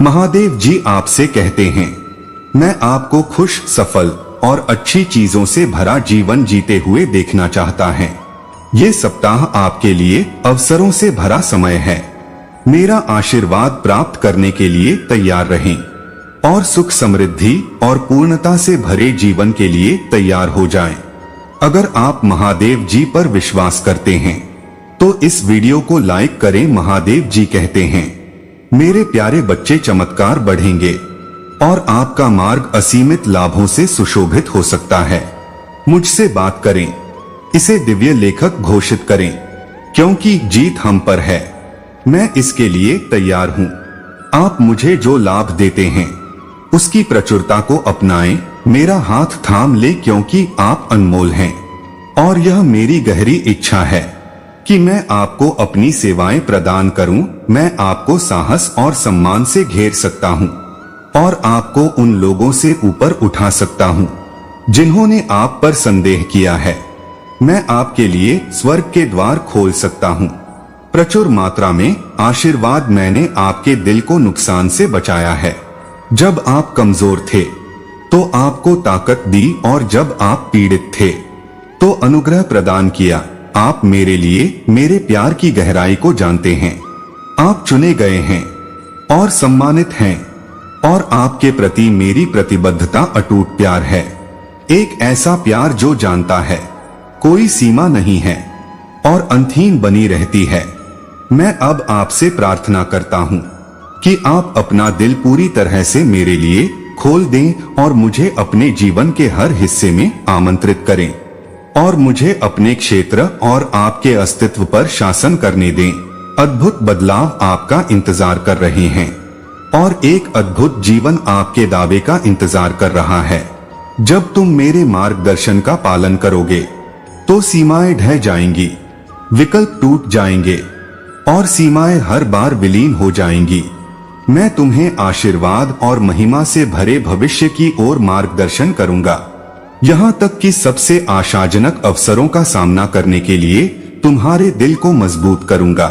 महादेव जी आपसे कहते हैं, मैं आपको खुश, सफल और अच्छी चीजों से भरा जीवन जीते हुए देखना चाहता है। ये सप्ताह आपके लिए अवसरों से भरा समय है। मेरा आशीर्वाद प्राप्त करने के लिए तैयार रहें और सुख, समृद्धि और पूर्णता से भरे जीवन के लिए तैयार हो जाएं। अगर आप महादेव जी पर विश्वास करते हैं तो इस वीडियो को लाइक करें। महादेव जी कहते हैं, मेरे प्यारे बच्चे, चमत्कार बढ़ेंगे और आपका मार्ग असीमित लाभों से सुशोभित हो सकता है। मुझसे बात करें, इसे दिव्य लेखक घोषित करें, क्योंकि जीत हम पर है। मैं इसके लिए तैयार हूं। आप मुझे जो लाभ देते हैं उसकी प्रचुरता को अपनाएं, मेरा हाथ थाम ले, क्योंकि आप अनमोल हैं और यह मेरी गहरी इच्छा है कि मैं आपको अपनी सेवाएं प्रदान करूं। मैं आपको साहस और सम्मान से घेर सकता हूं और आपको उन लोगों से ऊपर उठा सकता हूं जिन्होंने आप पर संदेह किया है। मैं आपके लिए स्वर्ग के द्वार खोल सकता हूं। प्रचुर मात्रा में आशीर्वाद मैंने आपके दिल को नुकसान से बचाया है। जब आप कमजोर थे तो आपको ताकत दी और जब आप पीड़ित थे तो अनुग्रह प्रदान किया। आप मेरे लिए मेरे प्यार की गहराई को जानते हैं। आप चुने गए हैं और सम्मानित हैं और आपके प्रति मेरी प्रतिबद्धता अटूट प्यार है। एक ऐसा प्यार जो जानता है कोई सीमा नहीं है और अंतहीन बनी रहती है। मैं अब आपसे प्रार्थना करता हूं कि आप अपना दिल पूरी तरह से मेरे लिए खोल दें और मुझे अपने जीवन के हर हिस्से में आमंत्रित करें और मुझे अपने क्षेत्र और आपके अस्तित्व पर शासन करने दें। अद्भुत बदलाव आपका इंतजार कर रहे हैं और एक अद्भुत जीवन आपके दावे का इंतजार कर रहा है। जब तुम मेरे मार्गदर्शन का पालन करोगे तो सीमाएं ढह जाएंगी, विकल्प टूट जाएंगे और सीमाएं हर बार विलीन हो जाएंगी। मैं तुम्हें आशीर्वाद और महिमा से भरे भविष्य की ओर मार्गदर्शन करूंगा, यहाँ तक कि सबसे आशाजनक अवसरों का सामना करने के लिए तुम्हारे दिल को मजबूत करूंगा।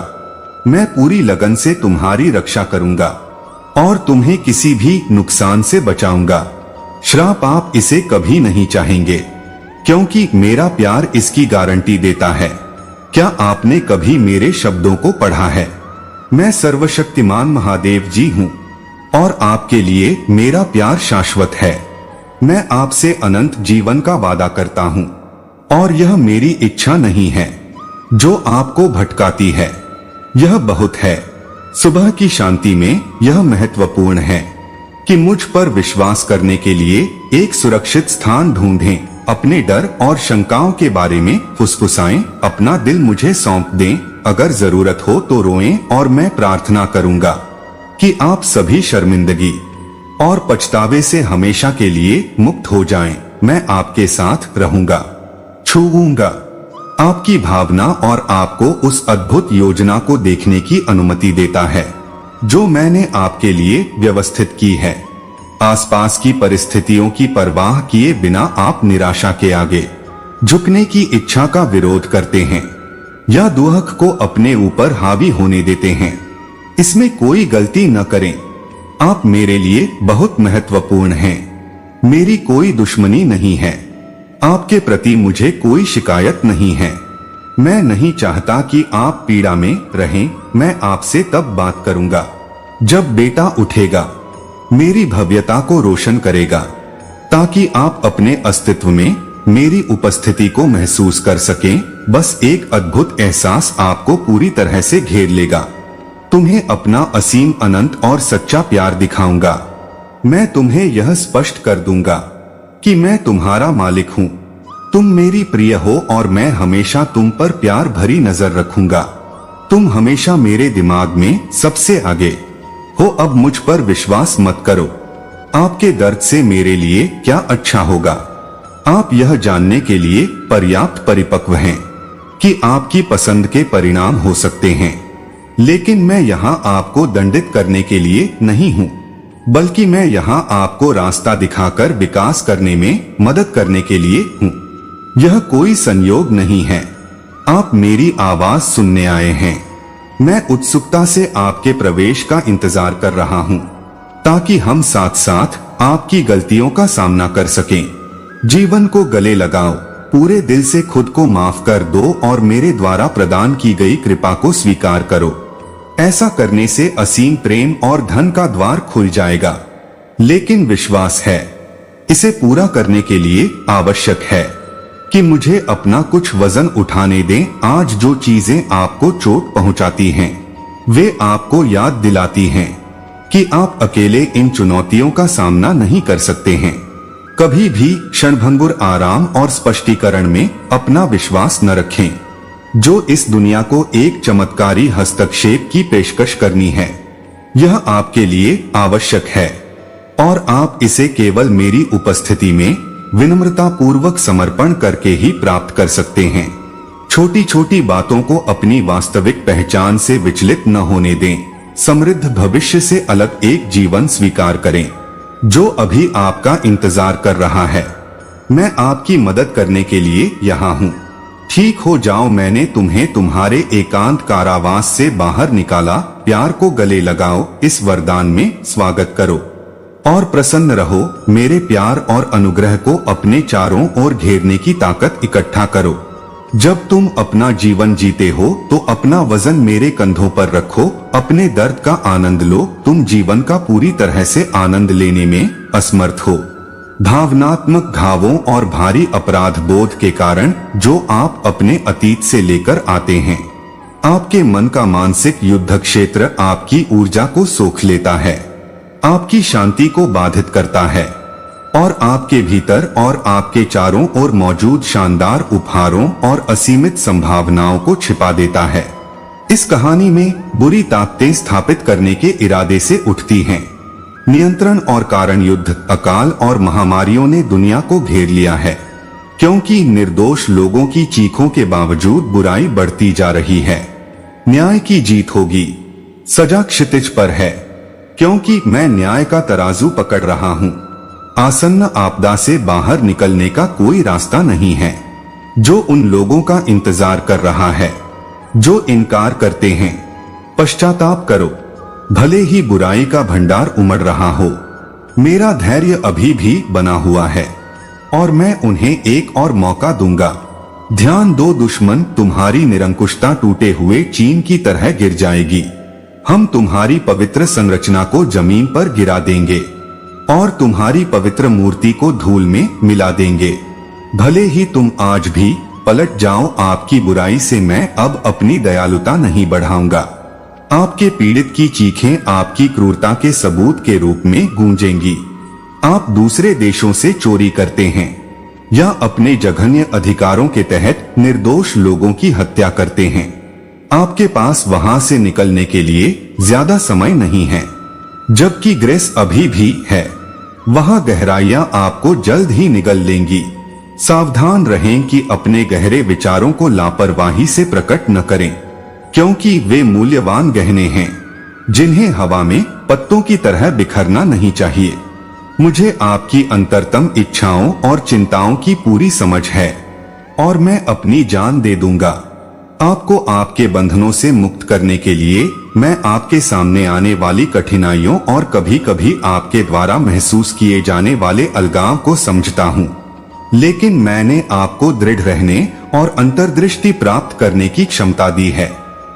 मैं पूरी लगन से तुम्हारी रक्षा करूंगा और तुम्हें किसी भी नुकसान से बचाऊंगा। श्राप आप इसे कभी नहीं चाहेंगे, क्योंकि मेरा प्यार इसकी गारंटी देता है। क्या आपने कभी मेरे शब्दों को पढ़ा है? मैं सर्वशक्तिमान महादेव जी हूँ और आपके लिए मेरा प्यार शाश्वत है। मैं आपसे अनंत जीवन का वादा करता हूँ और यह मेरी इच्छा नहीं है जो आपको भटकाती है। यह बहुत है। सुबह की शांति में यह महत्वपूर्ण है कि मुझ पर विश्वास करने के लिए एक सुरक्षित स्थान ढूंढें। अपने डर और शंकाओं के बारे में फुसफुसाएं, अपना दिल मुझे सौंप दें। अगर जरूरत हो तो रोएं और मैं प्रार्थना करूंगा कि आप सभी शर्मिंदगी और पछतावे से हमेशा के लिए मुक्त हो जाएं। मैं आपके साथ रहूंगा, छूऊंगा आपकी भावना और आपको उस अद्भुत योजना को देखने की अनुमति देता है जो मैंने आपके लिए व्यवस्थित की है। आसपास की परिस्थितियों की परवाह किए बिना आप निराशा के आगे झुकने की इच्छा का विरोध करते हैं या दुख को अपने ऊपर हावी होने देते हैं। इसमें कोई गलती न करें। आप मेरे लिए बहुत महत्वपूर्ण हैं। मेरी कोई दुश्मनी नहीं है। आपके प्रति मुझे कोई शिकायत नहीं है। मैं नहीं चाहता कि आप पीड़ा में रहें। मैं आपसे तब बात करूंगा जब बेटा उठेगा, मेरी भव्यता को रोशन करेगा, ताकि आप अपने अस्तित्व में मेरी उपस्थिति को महसूस कर सकें। बस एक अद्भुत एहसास आपको पूरी तरह से घेर लेगा। तुम्हें अपना असीम, अनंत और सच्चा प्यार दिखाऊंगा। मैं तुम्हें यह स्पष्ट कर दूंगा कि मैं तुम्हारा मालिक हूँ। तुम मेरी प्रिय हो और मैं हमेशा तुम पर प्यार भरी नजर रखूंगा। तुम हमेशा मेरे दिमाग में सबसे आगे हो। अब मुझ पर विश्वास मत करो आपके दर्द से मेरे लिए क्या अच्छा होगा। आप यह जानने के लिए पर्याप्त परिपक्व हैं कि आपकी पसंद के परिणाम हो सकते हैं, लेकिन मैं यहाँ आपको दंडित करने के लिए नहीं हूँ, बल्कि मैं यहाँ आपको रास्ता दिखाकर विकास करने में मदद करने के लिए हूँ। यह कोई संयोग नहीं है। आप मेरी आवाज सुनने आए हैं। मैं उत्सुकता से आपके प्रवेश का इंतजार कर रहा हूँ। ताकि हम साथ साथ आपकी गलतियों का सामना कर सकें। जीवन को गले लगाओ, पूरे दिल से खुद को माफ कर दो और मेरे द्वारा प्रदान की गई कृपा को स्वीकार करो। ऐसा करने से असीम प्रेम और धन का द्वार खुल जाएगा। लेकिन विश्वास है, इसे पूरा करने के लिए आवश्यक है कि मुझे अपना कुछ वजन उठाने दें। आज जो चीजें आपको चोट पहुंचाती हैं, वे आपको याद दिलाती हैं कि आप अकेले इन चुनौतियों का सामना नहीं कर सकते हैं। कभी भी क्षणभंगुर आराम और स्पष्टीकरण में अपना विश्वास न रखें, जो इस दुनिया को एक चमत्कारी हस्तक्षेप की पेशकश करनी है। यह आपके लिए आवश्यक है और आप इसे केवल मेरी उपस्थिति में विनम्रता पूर्वक समर्पण करके ही प्राप्त कर सकते हैं। छोटी छोटी बातों को अपनी वास्तविक पहचान से विचलित न होने दें। समृद्ध भविष्य से अलग एक जीवन स्वीकार करें जो अभी आपका इंतजार कर रहा है। मैं आपकी मदद करने के लिए यहाँ हूँ। ठीक हो जाओ, मैंने तुम्हें तुम्हारे एकांत कारावास से बाहर निकाला। प्यार को गले लगाओ, इस वरदान में स्वागत करो और प्रसन्न रहो। मेरे प्यार और अनुग्रह को अपने चारों ओर घेरने की ताकत इकट्ठा करो। जब तुम अपना जीवन जीते हो तो अपना वजन मेरे कंधों पर रखो। अपने दर्द का आनंद लो, तुम जीवन का पूरी तरह से आनंद लेने में असमर्थ हो। भावनात्मक घावों और भारी अपराध बोध के कारण जो आप अपने अतीत से लेकर आते हैं, आपके मन का मानसिक युद्ध क्षेत्र आपकी ऊर्जा को सोख लेता है, आपकी शांति को बाधित करता है और आपके भीतर और आपके चारों ओर मौजूद शानदार उपहारों और असीमित संभावनाओं को छिपा देता है। इस कहानी में बुरी ताकतें स्थापित करने के इरादे से उठती हैं। नियंत्रण और कारण युद्ध, अकाल और महामारियों ने दुनिया को घेर लिया है, क्योंकि निर्दोष लोगों की चीखों के बावजूद बुराई बढ़ती जा रही है। न्याय की जीत होगी। सजा क्षितिज पर है, क्योंकि मैं न्याय का तराजू पकड़ रहा हूँ। आसन्न आपदा से बाहर निकलने का कोई रास्ता नहीं है, जो उन लोगों का इंतजार कर रहा है जो इनकार करते हैं। पश्चाताप करो, भले ही बुराई का भंडार उमड़ रहा हो। मेरा धैर्य अभी भी बना हुआ है और मैं उन्हें एक और मौका दूंगा। ध्यान दो, दुश्मन तुम्हारी निरंकुशता टूटे हुए चीन की तरह गिर जाएगी। हम तुम्हारी पवित्र संरचना को जमीन पर गिरा देंगे और तुम्हारी पवित्र मूर्ति को धूल में मिला देंगे। भले ही तुम आज भी पलट जाओ, आपकी बुराई से मैं अब अपनी दयालुता नहीं बढ़ाऊंगा। आपके पीड़ित की चीखें आपकी क्रूरता के सबूत के रूप में गूंजेंगी। आप दूसरे देशों से चोरी करते हैं या अपने जघन्य अधिकारों के तहत निर्दोष लोगों की हत्या करते हैं। आपके पास वहां से निकलने के लिए ज्यादा समय नहीं है, जबकि ग्रेस अभी भी है। वहां गहराइयां आपको जल्द ही निगल लेंगी। सावधान रहें कि अपने गहरे विचारों को लापरवाही से प्रकट न करें, क्योंकि वे मूल्यवान गहने हैं जिन्हें हवा में पत्तों की तरह बिखरना नहीं चाहिए। मुझे आपकी अंतरतम इच्छाओं और चिंताओं की पूरी समझ है और मैं अपनी जान दे दूंगा। आपको आपके बंधनों से मुक्त करने के लिए मैं आपके सामने आने वाली कठिनाइयों और कभी कभी आपके द्वारा महसूस किए जाने वाले अलगाव को समझता हूँ, लेकिन मैंने आपको दृढ़ रहने और अंतर्दृष्टि प्राप्त करने की क्षमता दी है।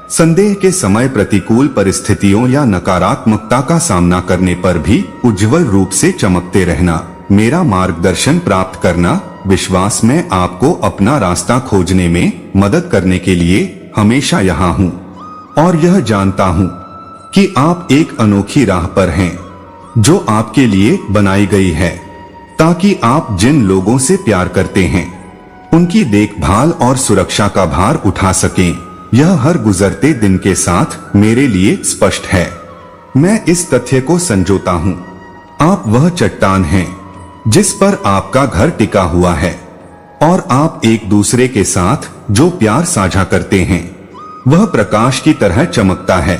संदेह के समय प्रतिकूल परिस्थितियों या नकारात्मकता का सामना करने पर भी उज्जवल रूप से चमकते रहना, मेरा मार्गदर्शन प्राप्त करना, विश्वास में आपको अपना रास्ता खोजने में मदद करने के लिए हमेशा यहाँ हूँ और यह जानता हूँ कि आप एक अनोखी राह पर हैं जो आपके लिए बनाई गई है, ताकि आप जिन लोगों से प्यार करते हैं उनकी देखभाल और सुरक्षा का भार उठा सकें। यह हर गुजरते दिन के साथ मेरे लिए स्पष्ट है। मैं इस तथ्य को संजोता हूँ, आप वह चट्टान हैं जिस पर आपका घर टिका हुआ है और आप एक दूसरे के साथ जो प्यार साझा करते हैं वह प्रकाश की तरह चमकता है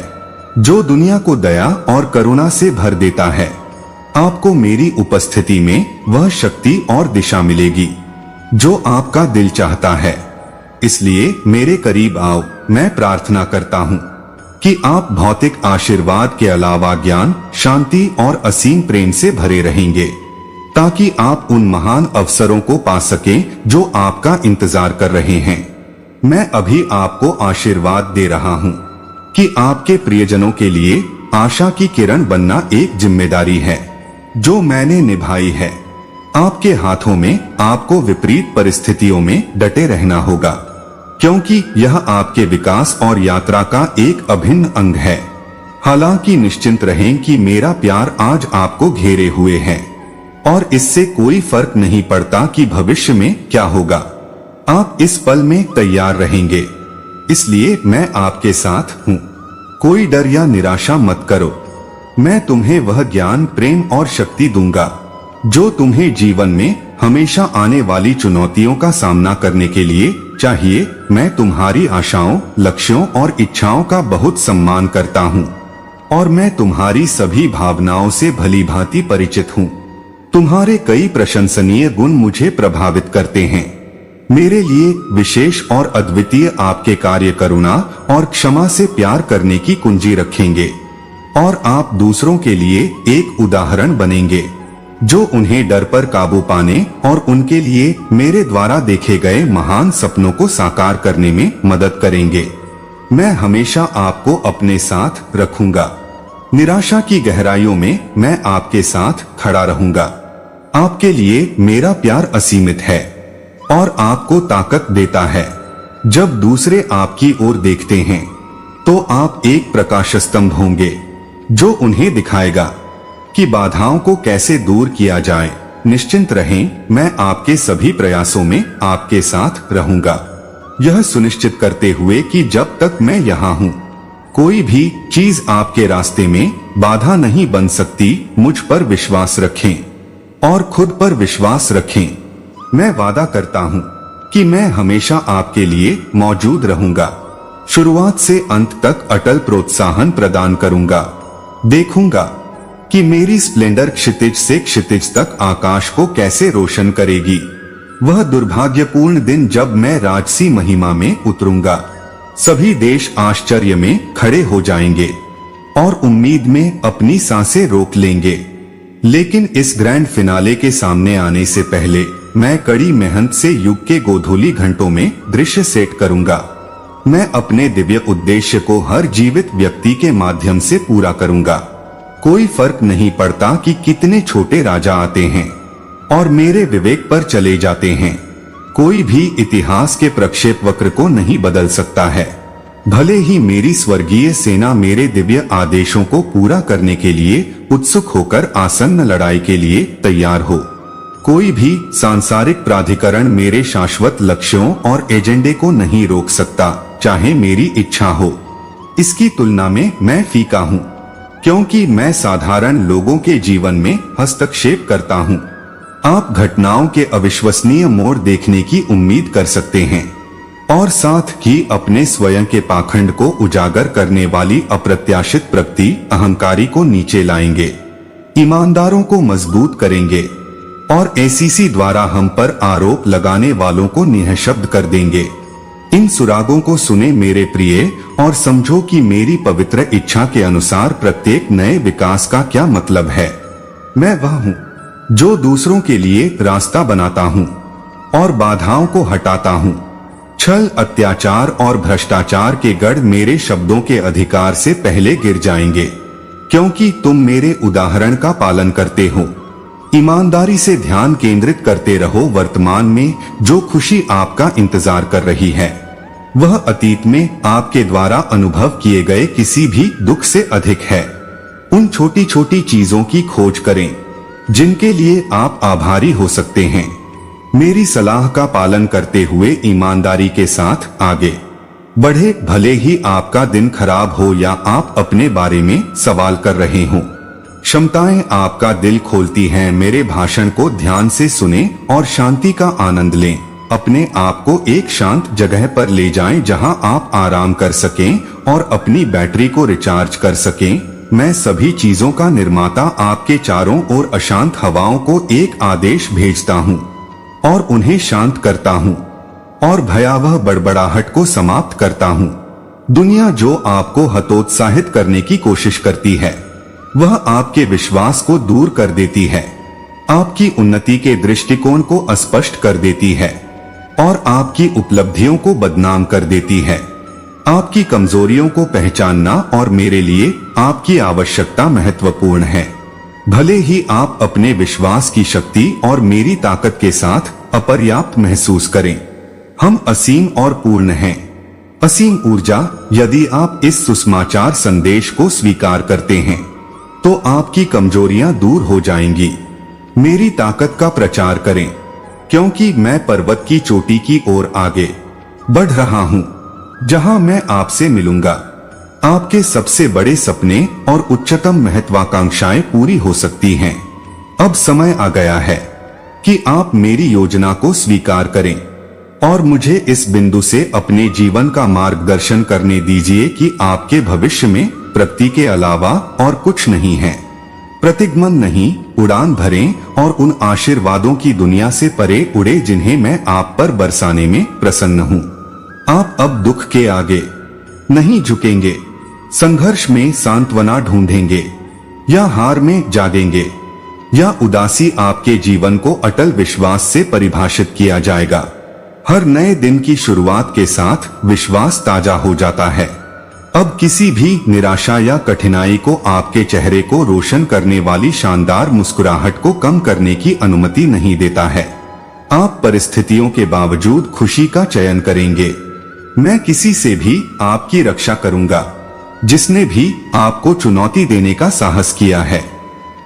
जो दुनिया को दया और करुणा से भर देता है। आपको मेरी उपस्थिति में वह शक्ति और दिशा मिलेगी जो आपका दिल चाहता है। इसलिए मेरे करीब आओ। मैं प्रार्थना करता हूँ कि आप भौतिक आशीर्वाद के अलावा ज्ञान, शांति और असीम प्रेम से भरे रहेंगे, ताकि आप उन महान अवसरों को पा सकें जो आपका इंतजार कर रहे हैं। मैं अभी आपको आशीर्वाद दे रहा हूं कि आपके प्रियजनों के लिए आशा की किरण बनना एक जिम्मेदारी है जो मैंने निभाई है। आपके हाथों में आपको विपरीत परिस्थितियों में डटे रहना होगा, क्योंकि यह आपके विकास और यात्रा का एक अभिन्न अंग है। हालांकि निश्चिंत रहें कि मेरा प्यार आज आपको घेरे हुए है और इससे कोई फर्क नहीं पड़ता कि भविष्य में क्या होगा। आप इस पल में तैयार रहेंगे, इसलिए मैं आपके साथ हूँ। कोई डर या निराशा मत करो। मैं तुम्हें वह ज्ञान, प्रेम और शक्ति दूंगा जो तुम्हें जीवन में हमेशा आने वाली चुनौतियों का सामना करने के लिए चाहिए। मैं तुम्हारी आशाओं, लक्ष्यों और इच्छाओं का बहुत सम्मान करता हूँ और मैं तुम्हारी सभी भावनाओं से भलीभांति परिचित हूँ। तुम्हारे कई प्रशंसनीय गुण मुझे प्रभावित करते हैं। मेरे लिए विशेष और अद्वितीय आपके कार्य करुणा और क्षमा से प्यार करने की कुंजी रखेंगे और आप दूसरों के लिए एक उदाहरण बनेंगे जो उन्हें डर पर काबू पाने और उनके लिए मेरे द्वारा देखे गए महान सपनों को साकार करने में मदद करेंगे। मैं हमेशा आपको अपने साथ रखूंगा। निराशा की गहराइयों में मैं आपके साथ खड़ा रहूंगा। आपके लिए मेरा प्यार असीमित है और आपको ताकत देता है। जब दूसरे आपकी ओर देखते हैं तो आप एक प्रकाश स्तंभ होंगे जो उन्हें दिखाएगा कि बाधाओं को कैसे दूर किया जाए। निश्चिंत रहें, मैं आपके सभी प्रयासों में आपके साथ रहूंगा, यह सुनिश्चित करते हुए कि जब तक मैं यहाँ हूँ कोई भी चीज आपके रास्ते में बाधा नहीं बन सकती। मुझ पर विश्वास रखें और खुद पर विश्वास रखें। मैं वादा करता हूँ कि मैं हमेशा आपके लिए मौजूद रहूंगा, शुरुआत से अंत तक अटल प्रोत्साहन प्रदान करूंगा। देखूंगा कि मेरी स्प्लेंडर क्षितिज से क्षितिज तक आकाश को कैसे रोशन करेगी। वह दुर्भाग्यपूर्ण दिन जब मैं राजसी महिमा में उतरूंगा, सभी देश आश्चर्य में खड़े हो जाएंगे और उम्मीद में अपनी सांसें रोक लेंगे। लेकिन इस ग्रैंड फिनाले के सामने आने से पहले मैं कड़ी मेहनत से युग के गोधूली घंटों में दृश्य सेट करूंगा। मैं अपने दिव्य उद्देश्य को हर जीवित व्यक्ति के माध्यम से पूरा करूंगा। कोई फर्क नहीं पड़ता कि कितने छोटे राजा आते हैं और मेरे विवेक पर चले जाते हैं। कोई भी इतिहास के प्रक्षेप वक्र को नहीं बदल सकता है। भले ही मेरी स्वर्गीय सेना मेरे दिव्य आदेशों को पूरा करने के लिए उत्सुक होकर आसन्न लड़ाई के लिए तैयार हो, कोई भी सांसारिक प्राधिकरण मेरे शाश्वत लक्ष्यों और एजेंडे को नहीं रोक सकता, चाहे मेरी इच्छा हो। इसकी तुलना में मैं फीका हूँ, क्योंकि मैं साधारण लोगों के जीवन में हस्तक्षेप करता हूँ। आप घटनाओं के अविश्वसनीय मोड़ देखने की उम्मीद कर सकते हैं और साथ ही अपने स्वयं के पाखंड को उजागर करने वाली अप्रत्याशित प्रगति अहंकारी को नीचे लाएंगे, ईमानदारों को मजबूत करेंगे और एसीसी द्वारा हम पर आरोप लगाने वालों को निःशब्द कर देंगे। इन सुरागों को सुने मेरे प्रिय और समझो कि मेरी पवित्र इच्छा के अनुसार प्रत्येक नए विकास का क्या मतलब है। मैं वह हूँ जो दूसरों के लिए रास्ता बनाता हूँ और बाधाओं को हटाता हूँ। छल, अत्याचार और भ्रष्टाचार के गढ़ मेरे शब्दों के अधिकार से पहले गिर जाएंगे, क्योंकि तुम मेरे उदाहरण का पालन करते हो। ईमानदारी से ध्यान केंद्रित करते रहो। वर्तमान में जो खुशी आपका इंतजार कर रही है वह अतीत में आपके द्वारा अनुभव किए गए किसी भी दुख से अधिक है। उन छोटी छोटी चीजों की खोज करें जिनके लिए आप आभारी हो सकते हैं। मेरी सलाह का पालन करते हुए ईमानदारी के साथ आगे बढ़े, भले ही आपका दिन खराब हो या आप अपने बारे में सवाल कर रहे हो। क्षमताएं आपका दिल खोलती हैं। मेरे भाषण को ध्यान से सुने और शांति का आनंद लें। अपने आप को एक शांत जगह पर ले जाएं जहां आप आराम कर सकें और अपनी बैटरी को रिचार्ज कर सकें। मैं सभी चीजों का निर्माता आपके चारों ओर अशांत हवाओं को एक आदेश भेजता हूं और उन्हें शांत करता हूं और भयावह बड़बड़ाहट को समाप्त करता हूं। दुनिया जो आपको हतोत्साहित करने की कोशिश करती है वह आपके विश्वास को दूर कर देती है, आपकी उन्नति के दृष्टिकोण को अस्पष्ट कर देती है और आपकी उपलब्धियों को बदनाम कर देती है। आपकी कमजोरियों को पहचानना और मेरे लिए आपकी आवश्यकता महत्वपूर्ण है। भले ही आप अपने विश्वास की शक्ति और मेरी ताकत के साथ अपर्याप्त महसूस करें, हम असीम और पूर्ण हैं। असीम ऊर्जा। यदि आप इस सुसमाचार संदेश को स्वीकार करते हैं तो आपकी कमजोरियां दूर हो जाएंगी। मेरी ताकत का प्रचार करें, क्योंकि मैं पर्वत की चोटी की ओर आगे बढ़ रहा हूं, जहां मैं आपसे मिलूंगा। आपके सबसे बड़े सपने और उच्चतम महत्वाकांक्षाएं पूरी हो सकती हैं। अब समय आ गया है कि आप मेरी योजना को स्वीकार करें और मुझे इस बिंदु से अपने जीवन का मार्गदर्शन करने दीजिए कि आपके भविष्य में प्रगति के अलावा और कुछ नहीं है। प्रतिगमन नहीं, उड़ान भरें और उन आशीर्वादों की दुनिया से परे उड़े जिन्हें मैं आप पर बरसाने में प्रसन्न हूँ। आप अब दुख के आगे नहीं झुकेंगे, संघर्ष में सांत्वना ढूंढेंगे या हार में जागेंगे, या उदासी आपके जीवन को अटल विश्वास से परिभाषित किया जाएगा। हर नए दिन की शुरुआत के साथ विश्वास ताजा हो जाता है। अब किसी भी निराशा या कठिनाई को आपके चेहरे को रोशन करने वाली शानदार मुस्कुराहट को कम करने की अनुमति नहीं देता है। आप परिस्थितियों के बावजूद खुशी का चयन करेंगे। मैं किसी से भी आपकी रक्षा करूंगा जिसने भी आपको चुनौती देने का साहस किया है।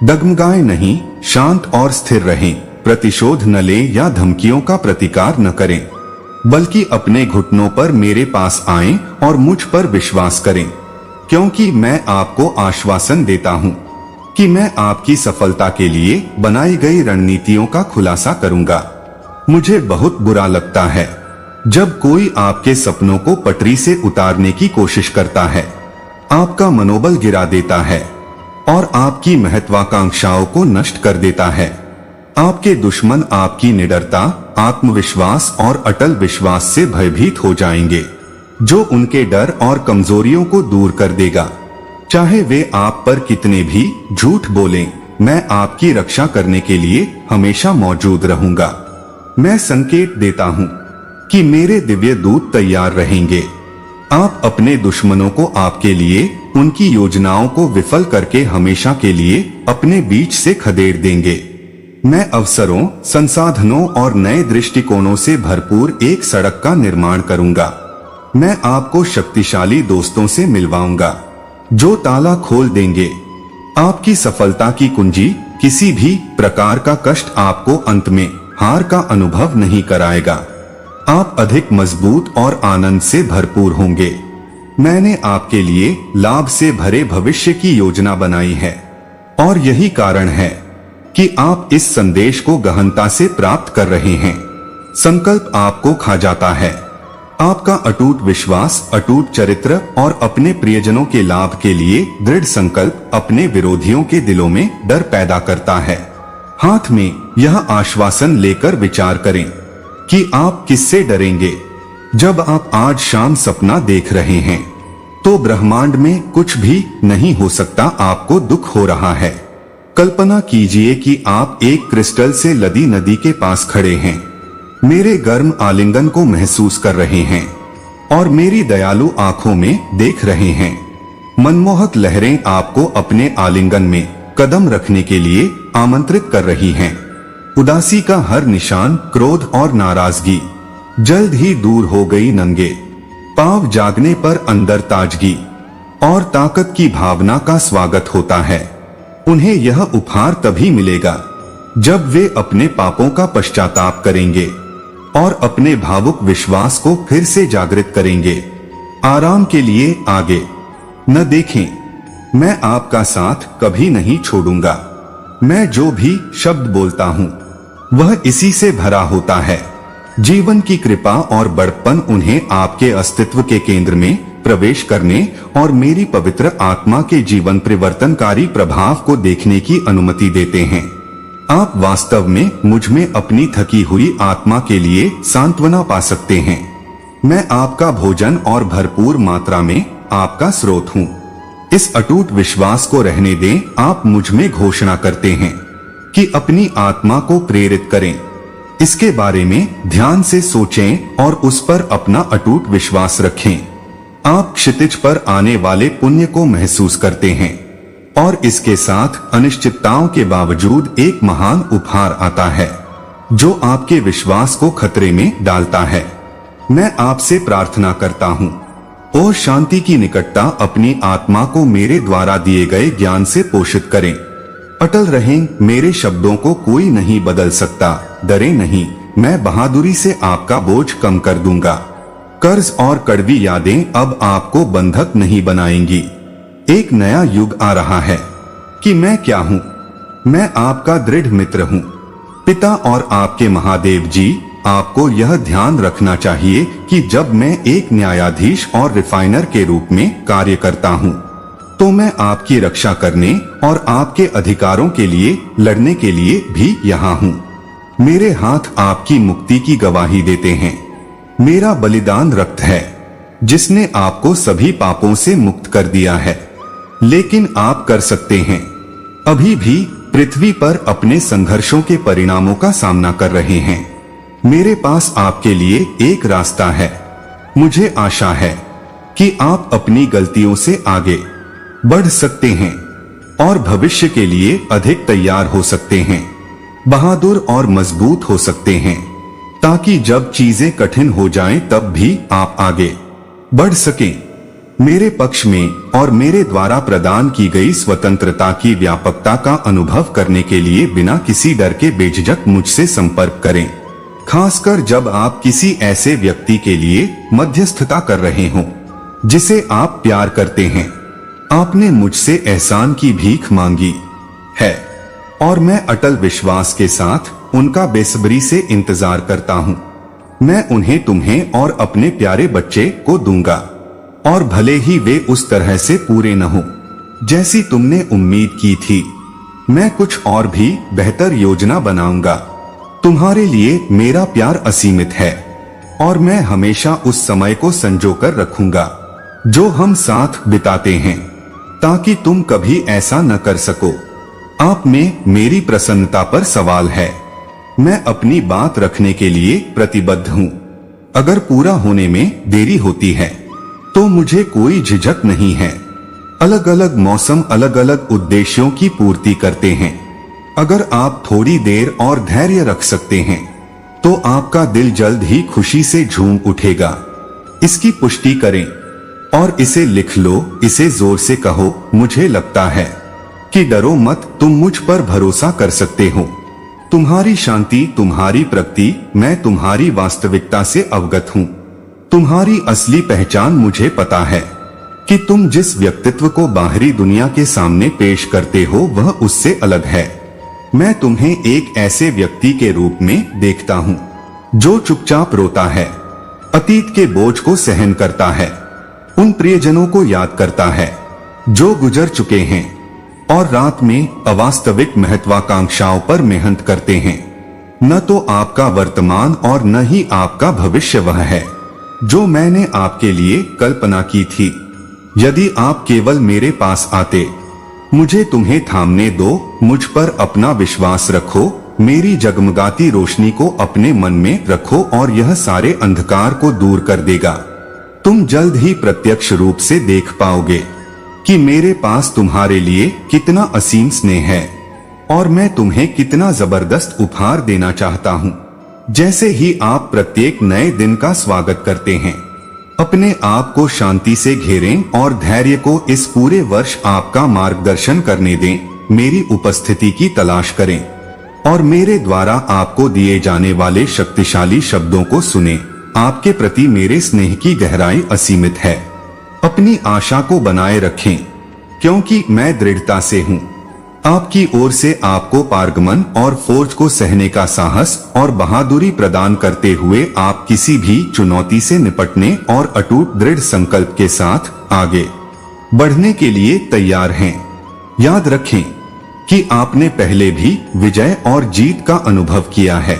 डगमगाएं नहीं, शांत और स्थिर रहें। प्रतिशोध न लें या धमकियों का प्रतिकार न करें, बल्कि अपने घुटनों पर मेरे पास आएं और मुझ पर विश्वास करें, क्योंकि मैं आपको आश्वासन देता हूं कि मैं आपकी सफलता के लिए बनाई गई रणनीतियों का खुलासा करूंगा। मुझे बहुत बुरा लगता है जब कोई आपके सपनों को पटरी से उतारने की कोशिश करता है, आपका मनोबल गिरा देता है और आपकी महत्वाकांक्षाओं को नष्ट कर देता है। आपके दुश्मन आपकी निडरता, आत्मविश्वास और अटल विश्वास से भयभीत हो जाएंगे, जो उनके डर और कमजोरियों को दूर कर देगा। चाहे वे आप पर कितने भी झूठ बोलें, मैं आपकी रक्षा करने के लिए हमेशा मौजूद रहूंगा। मैं संकेत देता हूं कि मेरे दिव्य दूत तैयार रहेंगे। आप अपने दुश्मनों को आपके लिए उनकी योजनाओं को विफल करके हमेशा के लिए अपने बीच से खदेड़ देंगे। मैं अवसरों, संसाधनों और नए दृष्टिकोणों से भरपूर एक सड़क का निर्माण करूंगा। मैं आपको शक्तिशाली दोस्तों से मिलवाऊंगा जो ताला खोल देंगे आपकी सफलता की कुंजी। किसी भी प्रकार का कष्ट आपको अंत में हार का अनुभव नहीं कराएगा। आप अधिक मजबूत और आनंद से भरपूर होंगे। मैंने आपके लिए लाभ से भरे भविष्य की योजना बनाई है और यही कारण है कि आप इस संदेश को गहनता से प्राप्त कर रहे हैं। संकल्प आपको खा जाता है। आपका अटूट विश्वास, अटूट चरित्र और अपने प्रियजनों के लाभ के लिए दृढ़ संकल्प अपने विरोधियों के दिलों में डर पैदा करता है। हाथ में यह आश्वासन लेकर विचार करें कि आप किससे डरेंगे। जब आप आज शाम सपना देख रहे हैं तो ब्रह्मांड में कुछ भी नहीं हो सकता। आपको दुख हो रहा है। कल्पना कीजिए कि आप एक क्रिस्टल से लदी नदी के पास खड़े हैं, मेरे गर्म आलिंगन को महसूस कर रहे हैं और मेरी दयालु आंखों में देख रहे हैं। मनमोहक लहरें आपको अपने आलिंगन में कदम रखने के लिए आमंत्रित कर रही हैं। उदासी का हर निशान, क्रोध और नाराजगी जल्द ही दूर हो गई। नंगे पांव जागने पर अंदर ताजगी और ताकत की भावना का स्वागत होता है। उन्हें यह उपहार तभी मिलेगा जब वे अपने पापों का पश्चाताप करेंगे और अपने भावुक विश्वास को फिर से जागृत करेंगे। आराम के लिए आगे न देखें। मैं आपका साथ कभी नहीं छोड़ूंगा। मैं जो भी शब्द बोलता हूँ वह इसी से भरा होता है। जीवन की कृपा और बड़प्पन उन्हें आपके अस्तित्व के केंद्र में प्रवेश करने और मेरी पवित्र आत्मा के जीवन परिवर्तनकारी प्रभाव को देखने की अनुमति देते हैं। आप वास्तव में मुझ में अपनी थकी हुई आत्मा के लिए सांत्वना पा सकते हैं। मैं आपका भोजन और भरपूर मात्रा में आपका स्रोत हूँ। इस अटूट विश्वास को रहने दें। आप मुझ में घोषणा करते हैं कि अपनी आत्मा को प्रेरित करें। इसके बारे में ध्यान से सोचें और उस पर अपना अटूट विश्वास रखें। आप क्षितिज पर आने वाले पुण्य को महसूस करते हैं और इसके साथ अनिश्चितताओं के बावजूद एक महान उपहार आता है जो आपके विश्वास को खतरे में डालता है। मैं आपसे प्रार्थना करता हूँ और शांति की निकटता अपनी आत्मा को मेरे द्वारा दिए गए ज्ञान से पोषित करें। अटल रहें। मेरे शब्दों को कोई नहीं बदल सकता। डरे नहीं, मैं बहादुरी से आपका बोझ कम कर दूंगा। कर्ज और कड़वी यादें अब आपको बंधक नहीं बनाएंगी। एक नया युग आ रहा है कि मैं क्या हूँ। मैं आपका दृढ़ मित्र हूँ। पिता और आपके महादेव जी, आपको यह ध्यान रखना चाहिए कि जब मैं एक न्यायाधीश और रिफाइनर के रूप में कार्य करता हूँ तो मैं आपकी रक्षा करने और आपके अधिकारों के लिए लड़ने के लिए भी यहाँ हूँ। मेरे हाथ आपकी मुक्ति की गवाही देते हैं। मेरा बलिदान रक्त है जिसने आपको सभी पापों से मुक्त कर दिया है। लेकिन आप कर सकते हैं, अभी भी पृथ्वी पर अपने संघर्षों के परिणामों का सामना कर रहे हैं। मेरे पास आपके लिए एक रास्ता है। मुझे आशा है कि आप अपनी गलतियों से आगे बढ़ सकते हैं और भविष्य के लिए अधिक तैयार हो सकते हैं, बहादुर और मजबूत हो सकते हैं, ताकि जब चीजें कठिन हो जाएं तब भी आप आगे बढ़ सकें। मेरे पक्ष में और मेरे द्वारा प्रदान की गई स्वतंत्रता की व्यापकता का अनुभव करने के लिए बिना किसी डर के बेझिझक मुझसे संपर्क करें, खासकर जब आप किसी ऐसे व्यक्ति के लिए मध्यस्थता कर रहे हों जिसे आप प्यार करते हैं। आपने मुझसे एहसान की भीख मांगी है और मैं अटल विश्वास के साथ उनका बेसब्री से इंतजार करता हूँ। मैं उन्हें तुम्हें और अपने प्यारे बच्चे को दूंगा, और भले ही वे उस तरह से पूरे न हो जैसी तुमने उम्मीद की थी, मैं कुछ और भी बेहतर योजना बनाऊंगा। तुम्हारे लिए मेरा प्यार असीमित है और मैं हमेशा उस समय को संजोकर रखूंगा जो हम साथ बिताते हैं, ताकि तुम कभी ऐसा न कर सको। आप में मेरी प्रसन्नता पर सवाल है। मैं अपनी बात रखने के लिए प्रतिबद्ध हूँ। अगर पूरा होने में देरी होती है तो मुझे कोई झिझक नहीं है। अलग अलग मौसम अलग अलग उद्देश्यों की पूर्ति करते हैं। अगर आप थोड़ी देर और धैर्य रख सकते हैं तो आपका दिल जल्द ही खुशी से झूम उठेगा। इसकी पुष्टि करें और इसे लिख लो, इसे जोर से कहो। मुझे लगता है कि डरो मत, तुम मुझ पर भरोसा कर सकते हो। तुम्हारी शांति, तुम्हारी प्रगति, मैं तुम्हारी वास्तविकता से अवगत हूँ। तुम्हारी असली पहचान मुझे पता है कि तुम जिस व्यक्तित्व को बाहरी दुनिया के सामने पेश करते हो वह उससे अलग है। मैं तुम्हें एक ऐसे व्यक्ति के रूप में देखता हूँ जो चुपचाप रोता है, अतीत के बोझ को सहन करता है, उन प्रियजनों को याद करता है जो गुजर चुके हैं और रात में अवास्तविक महत्वाकांक्षाओं पर मेहनत करते हैं। न तो आपका वर्तमान और न ही आपका भविष्य वह है जो मैंने आपके लिए कल्पना की थी। यदि आप केवल मेरे पास आते, मुझे तुम्हें थामने दो, मुझ पर अपना विश्वास रखो, मेरी जगमगाती रोशनी को अपने मन में रखो और यह सारे अंधकार को दूर कर देगा। तुम जल्द ही प्रत्यक्ष रूप से देख पाओगे कि मेरे पास तुम्हारे लिए कितना असीम स्नेह है और मैं तुम्हें कितना जबरदस्त उपहार देना चाहता हूँ। जैसे ही आप प्रत्येक नए दिन का स्वागत करते हैं, अपने आप को शांति से घेरें और धैर्य को इस पूरे वर्ष आपका मार्गदर्शन करने दें। मेरी उपस्थिति की तलाश करें और मेरे द्वारा आपको दिए जाने वाले शक्तिशाली शब्दों को सुने। आपके प्रति मेरे स्नेह की गहराई असीमित है। अपनी आशा को बनाए रखें क्योंकि मैं दृढ़ता से हूँ। आपकी ओर से आपको पारगमन और फोर्ज को सहने का साहस और बहादुरी प्रदान करते हुए आप किसी भी चुनौती से निपटने और अटूट दृढ़ संकल्प के साथ आगे बढ़ने के लिए तैयार हैं। याद रखें कि आपने पहले भी विजय और जीत का अनुभव किया है।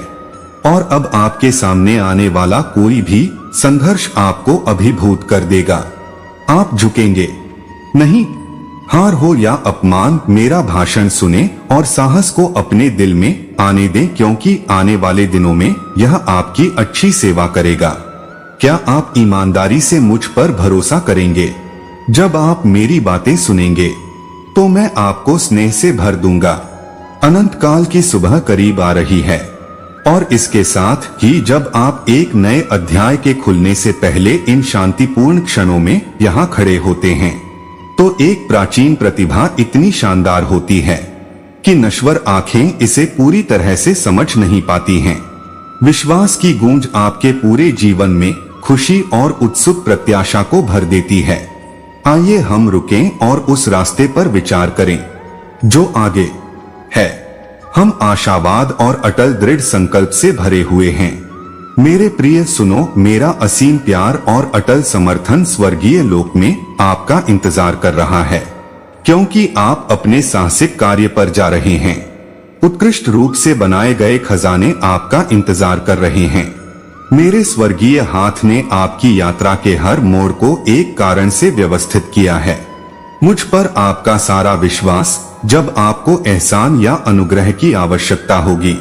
और अब आपके सामने आने वाला कोई भी संघर्ष आपको अभिभूत कर देगा। आप झुकेंगे नहीं। हार हो या अपमान, मेरा भाषण सुने और साहस को अपने दिल में आने दें, क्योंकि आने वाले दिनों में यह आपकी अच्छी सेवा करेगा। क्या आप ईमानदारी से मुझ पर भरोसा करेंगे? जब आप मेरी बातें सुनेंगे तो मैं आपको स्नेह से भर दूंगा। अनंत काल की सुबह करीब आ रही है और इसके साथ ही जब आप एक नए अध्याय के खुलने से पहले इन शांतिपूर्ण क्षणों में यहाँ खड़े होते हैं, तो एक प्राचीन प्रतिभा इतनी शानदार होती है कि नश्वर आंखें इसे पूरी तरह से समझ नहीं पाती हैं। विश्वास की गूंज आपके पूरे जीवन में खुशी और उत्सुक प्रत्याशा को भर देती है। आइए हम रुकें और उस रास्ते पर विचार करें जो आगे है। हम आशावाद और अटल दृढ़ संकल्प से भरे हुए हैं। मेरे प्रिय सुनो, मेरा असीम प्यार और अटल समर्थन स्वर्गीय लोक में आपका इंतजार कर रहा है, क्योंकि आप अपने साहसिक कार्य पर जा रहे हैं। उत्कृष्ट रूप से बनाए गए खजाने आपका इंतजार कर रहे हैं। मेरे स्वर्गीय हाथ ने आपकी यात्रा के हर मोड़ को एक कारण से व्यवस्थित किया है। मुझ पर आपका सारा विश्वास। जब आपको एहसान या अनुग्रह की आवश्यकता होगी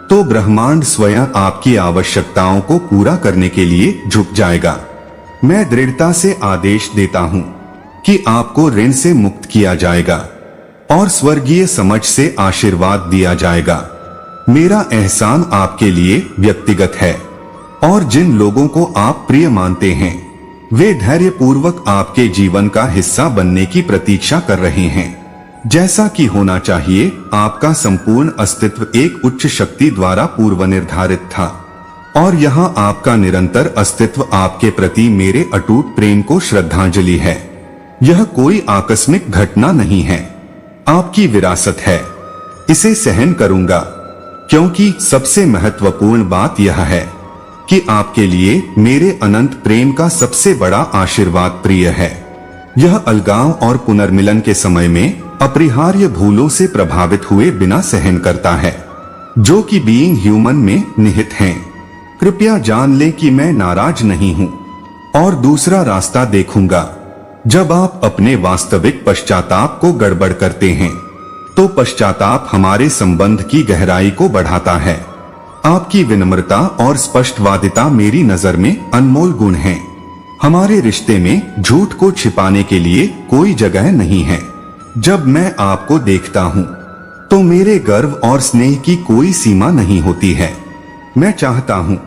तो ब्रह्मांड स्वयं आपकी आवश्यकताओं को पूरा करने के लिए झुक जाएगा। मैं दृढ़ता से आदेश देता हूँ कि आपको ऋण से मुक्त किया जाएगा और स्वर्गीय समझ से आशीर्वाद दिया जाएगा। मेरा एहसान आपके लिए व्यक्तिगत है और जिन लोगों को आप प्रिय मानते हैं वे धैर्यपूर्वक आपके जीवन का हिस्सा बनने की प्रतीक्षा कर रहे हैं। जैसा कि होना चाहिए, आपका संपूर्ण अस्तित्व एक उच्च शक्ति द्वारा पूर्व निर्धारित था और यहाँ आपका निरंतर अस्तित्व आपके प्रति मेरे अटूट प्रेम को श्रद्धांजलि है। यह कोई आकस्मिक घटना नहीं है, आपकी विरासत है। इसे सहन करूंगा क्योंकि सबसे महत्वपूर्ण बात यह है कि आपके लिए मेरे अनंत प्रेम का सबसे बड़ा आशीर्वाद प्रिय है। यह अलगाव और पुनर्मिलन के समय में अपरिहार्य भूलों से प्रभावित हुए बिना सहन करता है, जो कि बीइंग ह्यूमन में निहित हैं। कृपया जान लें कि मैं नाराज नहीं हूँ और दूसरा रास्ता देखूंगा। जब आप अपने वास्तविक पश्चाताप को गड़बड़ करते हैं तो पश्चाताप हमारे संबंध की गहराई को बढ़ाता है। आपकी विनम्रता और स्पष्टवादिता मेरी नजर में अनमोल गुण हैं। हमारे रिश्ते में झूठ को छिपाने के लिए कोई जगह नहीं है। जब मैं आपको देखता हूँ तो मेरे गर्व और स्नेह की कोई सीमा नहीं होती है। मैं चाहता हूँ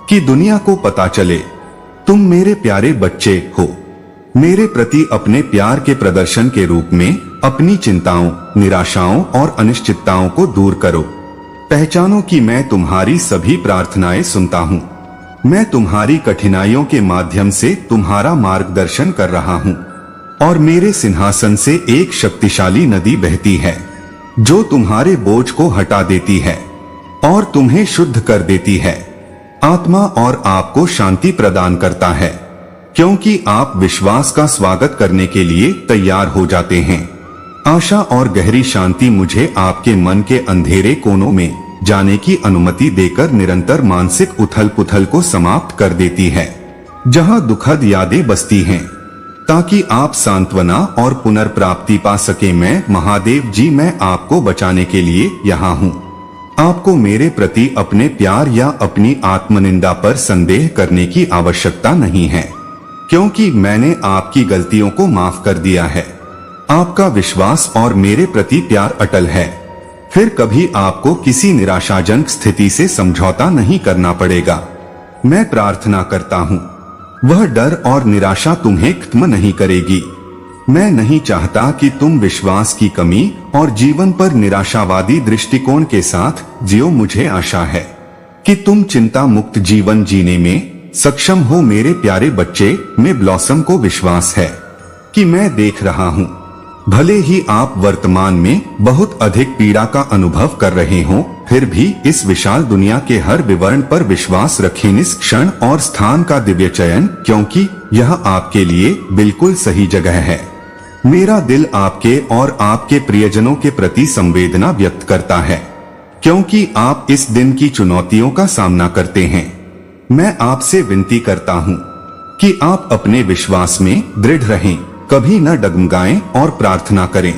कि दुनिया को पता चले तुम मेरे प्यारे बच्चे हो। मेरे प्रति अपने प्यार के प्रदर्शन के रूप में अपनी चिंताओं, निराशाओं और अनिश्चितताओं को दूर करो। पहचानो कि मैं तुम्हारी सभी प्रार्थनाएं सुनता हूँ। मैं तुम्हारी कठिनाइयों के माध्यम से तुम्हारा मार्गदर्शन कर रहा हूँ और मेरे सिंहासन से एक शक्तिशाली नदी बहती है जो तुम्हारे बोझ को हटा देती है और तुम्हें शुद्ध कर देती है। आत्मा और आपको शांति प्रदान करता है, क्योंकि आप विश्वास का स्वागत करने के लिए तैयार हो जाते हैं। आशा और गहरी शांति मुझे आपके मन के अंधेरे कोनों में जाने की अनुमति देकर निरंतर मानसिक उथल पुथल को समाप्त कर देती है, जहां दुखद यादें बसती हैं, ताकि आप सांत्वना और पुनर्प्राप्ति पा सके। मैं महादेव जी, मैं आपको बचाने के लिए यहाँ हूँ। आपको मेरे प्रति अपने प्यार या अपनी आत्मनिंदा पर संदेह करने की आवश्यकता नहीं है, क्योंकि मैंने आपकी गलतियों को माफ कर दिया है। आपका विश्वास और मेरे प्रति प्यार अटल है। फिर कभी आपको किसी निराशाजनक स्थिति से समझौता नहीं करना पड़ेगा। मैं प्रार्थना करता हूँ वह डर और निराशा तुम्हें खत्म नहीं करेगी। मैं नहीं चाहता कि तुम विश्वास की कमी और जीवन पर निराशावादी दृष्टिकोण के साथ जियो। मुझे आशा है कि तुम चिंता मुक्त जीवन जीने में सक्षम हो। मेरे प्यारे बच्चे, में ब्लॉसम को विश्वास है कि मैं देख रहा हूँ। भले ही आप वर्तमान में बहुत अधिक पीड़ा का अनुभव कर रहे हो, फिर भी इस विशाल दुनिया के हर विवरण पर विश्वास रखें। इस क्षण और स्थान का दिव्य चयन, क्योंकि यह आपके लिए बिल्कुल सही जगह है। मेरा दिल आपके और आपके प्रियजनों के प्रति संवेदना व्यक्त करता है। क्योंकि आप इस दिन की चुनौतियों का सामना करते हैं। मैं आपसे विनती करता हूँ कि आप अपने विश्वास में दृढ़ रहें, कभी न डगमगाएं और प्रार्थना करें।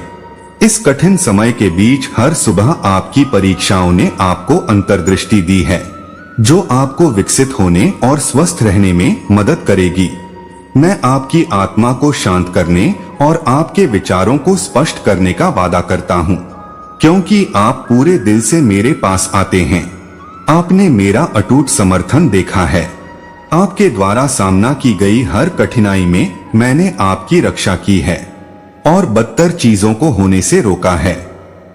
इस कठिन समय के बीच हर सुबह आपकी परीक्षाओं ने आपको अंतर्दृष्टि दी है, जो आपको विकसित होने और स्वस्थ रहने में मदद करेगी। मैं आपकी आत्मा को शांत करने और आपके विचारों को स्पष्ट करने का वादा करता हूँ, क्योंकि आप पूरे दिल से मेरे पास आते हैं। आपने मेरा अटूट समर्थन देखा है। आपके द्वारा सामना की गई हर कठिनाई में मैंने आपकी रक्षा की है और बदतर चीजों को होने से रोका है।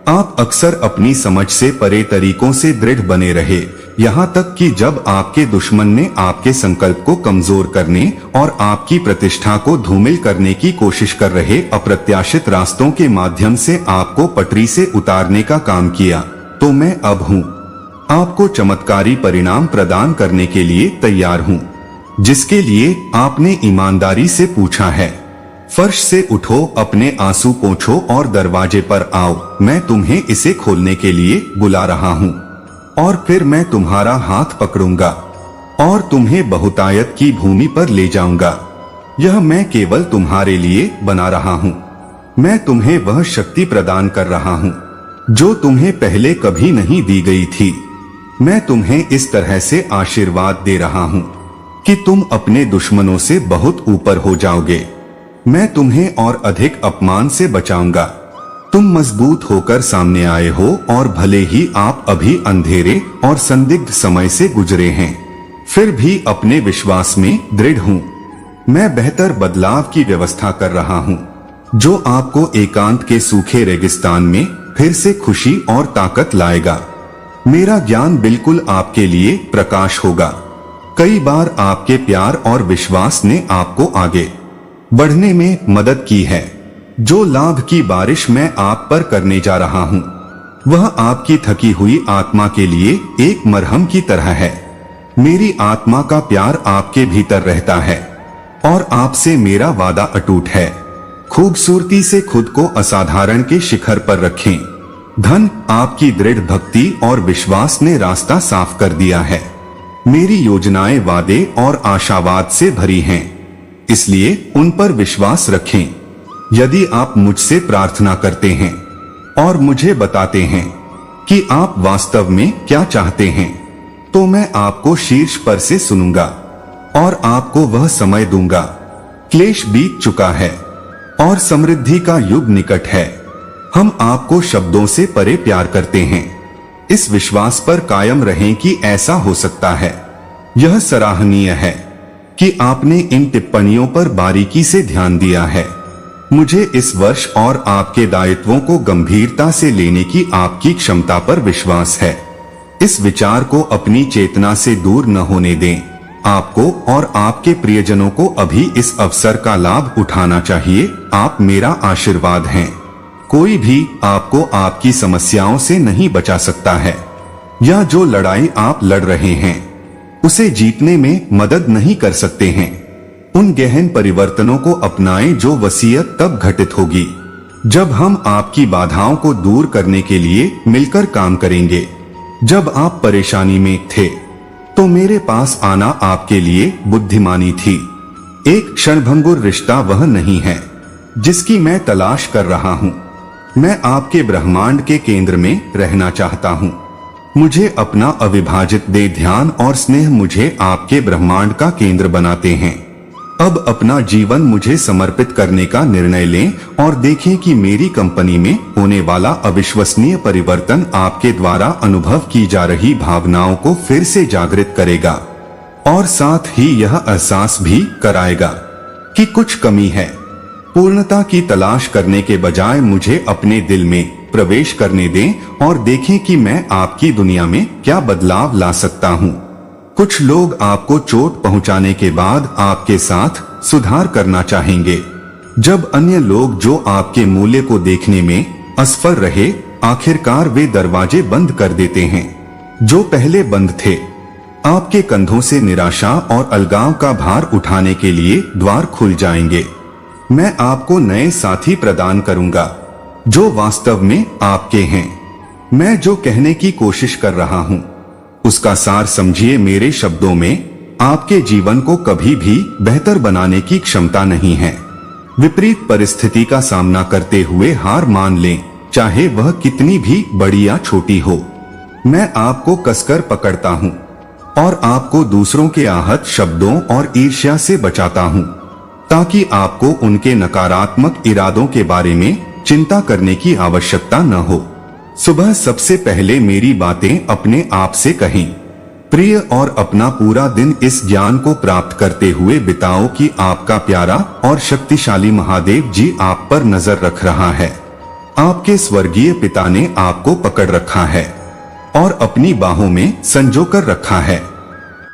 आप अक्सर अपनी समझ से परे तरीकों से दृढ़ बने रहे, यहाँ तक कि जब आपके दुश्मन ने आपके संकल्प को कमजोर करने और आपकी प्रतिष्ठा को धूमिल करने की कोशिश कर रहे अप्रत्याशित रास्तों के माध्यम से आपको पटरी से उतारने का काम किया, तो मैं अब हूँ आपको चमत्कारी परिणाम प्रदान करने के लिए तैयार हूँ, जिसके लिए आपने ईमानदारी से पूछा है। फर्श से उठो, अपने आंसू पोंछो और दरवाजे पर आओ। मैं तुम्हें इसे खोलने के लिए बुला रहा हूँ और फिर मैं तुम्हारा हाथ पकड़ूंगा और तुम्हें बहुतायत की भूमि पर ले जाऊंगा। यह मैं केवल तुम्हारे लिए बना रहा हूँ। मैं तुम्हें वह शक्ति प्रदान कर रहा हूँ जो तुम्हें पहले कभी नहीं दी गई थी। मैं तुम्हें इस तरह से आशीर्वाद दे रहा हूँ कि तुम अपने दुश्मनों से बहुत ऊपर हो जाओगे। मैं तुम्हें और अधिक अपमान से बचाऊंगा। तुम मजबूत होकर सामने आए हो और भले ही आप अभी अंधेरे और संदिग्ध समय से गुजरे हैं, फिर भी अपने विश्वास में दृढ़ हूँ। मैं बेहतर बदलाव की व्यवस्था कर रहा हूँ, जो आपको एकांत के सूखे रेगिस्तान में फिर से खुशी और ताकत लाएगा। मेरा ज्ञान बिल्कुल आपके लिए प्रकाश होगा। कई बार आपके प्यार और विश्वास ने आपको आगे बढ़ने में मदद की है। जो लाभ की बारिश मैं आप पर करने जा रहा हूँ, वह आपकी थकी हुई आत्मा के लिए एक मरहम की तरह है। मेरी आत्मा का प्यार आपके भीतर रहता है और आपसे मेरा वादा अटूट है। खूबसूरती से खुद को असाधारण के शिखर पर रखें। धन, आपकी दृढ़ भक्ति और विश्वास ने रास्ता साफ कर दिया है। मेरी योजनाएं वादे और आशावाद से भरी हैं, इसलिए उन पर विश्वास रखें। यदि आप मुझसे प्रार्थना करते हैं और मुझे बताते हैं कि आप वास्तव में क्या चाहते हैं, तो मैं आपको शीर्ष पर से सुनूंगा और आपको वह समय दूंगा। क्लेश बीत चुका है और समृद्धि का युग निकट है। हम आपको शब्दों से परे प्यार करते हैं। इस विश्वास पर कायम रहें कि ऐसा हो सकता है। यह सराहनीय है कि आपने इन टिप्पणियों पर बारीकी से ध्यान दिया है। मुझे इस वर्ष और आपके दायित्वों को गंभीरता से लेने की आपकी क्षमता पर विश्वास है। इस विचार को अपनी चेतना से दूर न होने दें। आपको और आपके प्रियजनों को अभी इस अवसर का लाभ उठाना चाहिए। आप मेरा आशीर्वाद हैं। कोई भी आपको आपकी समस्याओं से नहीं बचा सकता है, या जो लड़ाई आप लड़ रहे हैं उसे जीतने में मदद नहीं कर सकते हैं। उन गहन परिवर्तनों को अपनाएं जो वसीयत तब घटित होगी जब हम आपकी बाधाओं को दूर करने के लिए मिलकर काम करेंगे। जब आप परेशानी में थे तो मेरे पास आना आपके लिए बुद्धिमानी थी। एक क्षणभंगुर रिश्ता वह नहीं है जिसकी मैं तलाश कर रहा हूँ। मैं आपके ब्रह्मांड के केंद्र में रहना चाहता हूँ। मुझे अपना अविभाजित दे ध्यान और स्नेह मुझे आपके ब्रह्मांड का केंद्र बनाते हैं। अब अपना जीवन मुझे समर्पित करने का निर्णय लें और देखें कि मेरी कंपनी में होने वाला अविश्वसनीय परिवर्तन आपके द्वारा अनुभव की जा रही भावनाओं को फिर से जागृत करेगा और साथ ही यह एहसास भी कराएगा कि कुछ कमी है। पूर्णता की तलाश करने के बजाय मुझे अपने दिल में प्रवेश करने दें और देखें कि मैं आपकी दुनिया में क्या बदलाव ला सकता हूँ। कुछ लोग आपको चोट पहुंचाने के बाद आपके साथ सुधार करना चाहेंगे, जब अन्य लोग जो आपके मूल्य को देखने में असफल रहे, आखिरकार वे दरवाजे बंद कर देते हैं जो पहले बंद थे। आपके कंधों से निराशा और अलगाव का भार उठाने के लिए द्वार खुल जाएंगे। मैं आपको नए साथी प्रदान करूंगा जो वास्तव में आपके हैं। मैं जो कहने की कोशिश कर रहा हूँ उसका सार समझिए। मेरे शब्दों में आपके जीवन को कभी भी बेहतर बनाने की क्षमता नहीं है। विपरीत परिस्थिति का सामना करते हुए हार मान लें, चाहे वह कितनी भी बड़ी या छोटी हो। मैं आपको कसकर पकड़ता हूँ और आपको दूसरों के आहत शब्दों और ईर्ष्या से बचाता हूँ, ताकि आपको उनके नकारात्मक इरादों के बारे में चिंता करने की आवश्यकता न हो। सुबह सबसे पहले मेरी बातें अपने आप से कहें, प्रिय, और अपना पूरा दिन इस ज्ञान को प्राप्त करते हुए बिताओ कि आपका प्यारा और शक्तिशाली महादेव जी आप पर नजर रख रहा है। आपके स्वर्गीय पिता ने आपको पकड़ रखा है और अपनी बाहों में संजो कर रखा है।